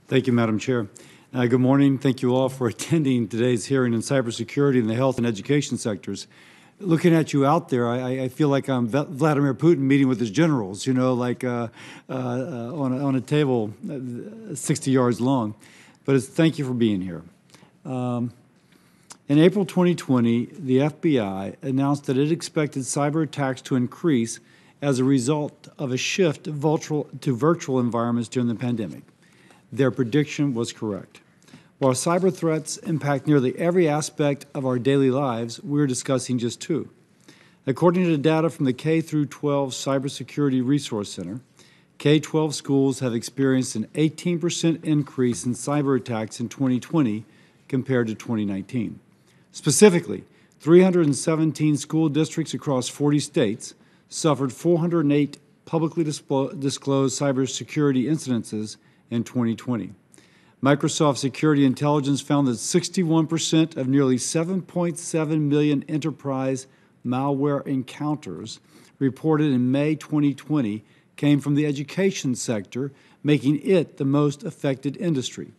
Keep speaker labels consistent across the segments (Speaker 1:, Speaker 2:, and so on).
Speaker 1: Thank you, Madam Chair. Good morning. Thank you all for attending today's hearing on cybersecurity in the health and education sectors. Looking at you out there, I feel like I'm Vladimir Putin meeting with his generals, like on a table 60 yards long. But thank you for being here. In April 2020, the FBI announced that it expected cyber attacks to increase as a result of a shift to virtual environments during the pandemic. Their prediction was correct. While cyber threats impact nearly every aspect of our daily lives, we're discussing just two. According to data from the K-12 Cybersecurity Resource Center, K-12 schools have experienced an 18% increase in cyber attacks in 2020 compared to 2019. Specifically, 317 school districts across 40 states suffered 408 publicly disclosed cybersecurity incidences in 2020. Microsoft Security Intelligence found that 61% of nearly 7.7 million enterprise malware encounters reported in May 2020 came from the education sector, making it the most affected industry.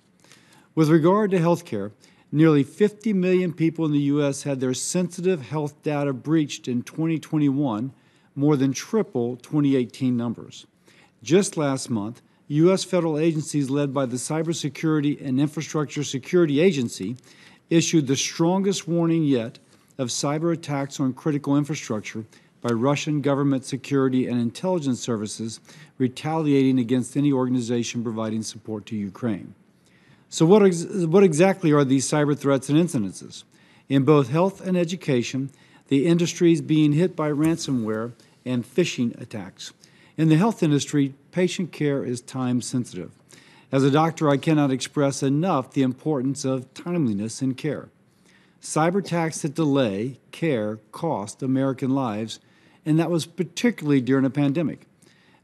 Speaker 1: With regard to healthcare, nearly 50 million people in the U.S. had their sensitive health data breached in 2021, more than triple 2018 numbers. Just last month, U.S. federal agencies led by the Cybersecurity and Infrastructure Security Agency issued the strongest warning yet of cyber attacks on critical infrastructure by Russian government security and intelligence services retaliating against any organization providing support to Ukraine. So what exactly are these cyber threats and incidences? In both health and education, the industries being hit by ransomware and phishing attacks. In the health industry, patient care is time sensitive. As a doctor, I cannot express enough the importance of timeliness in care. Cyber attacks that delay care cost American lives, and that was particularly during a pandemic.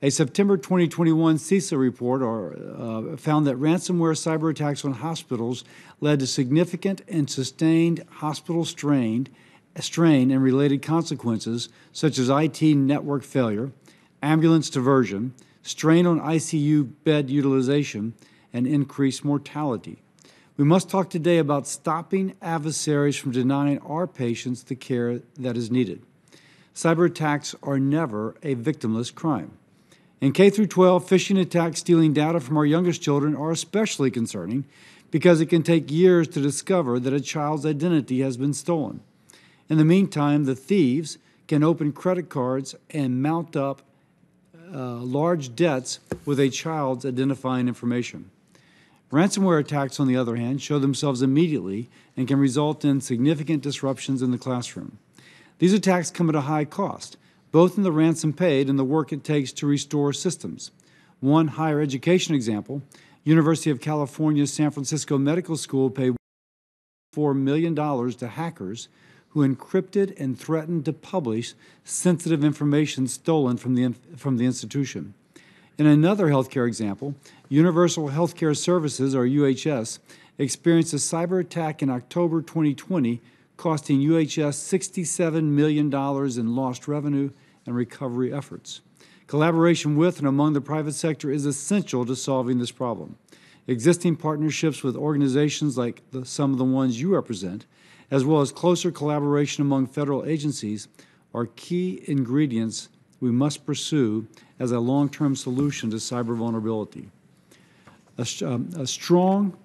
Speaker 1: A September 2021 CISA report found that ransomware cyber attacks on hospitals led to significant and sustained hospital strain and related consequences such as IT network failure, ambulance diversion, strain on ICU bed utilization, and increased mortality. We must talk today about stopping adversaries from denying our patients the care that is needed. Cyber attacks are never a victimless crime. In K-12, phishing attacks stealing data from our youngest children are especially concerning because it can take years to discover that a child's identity has been stolen. In the meantime, the thieves can open credit cards and mount up large debts with a child's identifying information. Ransomware attacks, on the other hand, show themselves immediately and can result in significant disruptions in the classroom. These attacks come at a high cost, both in the ransom paid and the work it takes to restore systems. One higher education example, University of California San Francisco Medical School paid $4 million to hackers who encrypted and threatened to publish sensitive information stolen from the institution. In another healthcare example, Universal Healthcare Services, or UHS, experienced a cyber attack in October 2020, costing UHS $67 million in lost revenue and recovery efforts. Collaboration with and among the private sector is essential to solving this problem. Existing partnerships with organizations like some of the ones you represent, as well as closer collaboration among federal agencies, are key ingredients we must pursue as a long-term solution to cyber vulnerability. A strong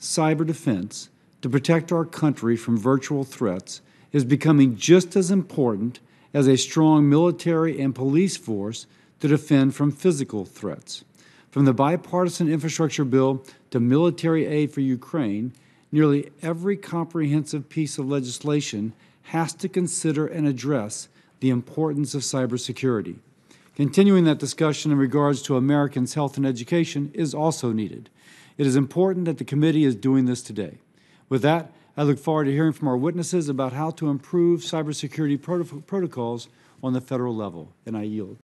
Speaker 1: cyber defense to protect our country from virtual threats is becoming just as important as a strong military and police force to defend from physical threats. From the bipartisan infrastructure bill to military aid for Ukraine, nearly every comprehensive piece of legislation has to consider and address the importance of cybersecurity. Continuing that discussion in regards to Americans' health and education is also needed. It is important that the committee is doing this today. With that, I look forward to hearing from our witnesses about how to improve cybersecurity protocols on the federal level, and I yield.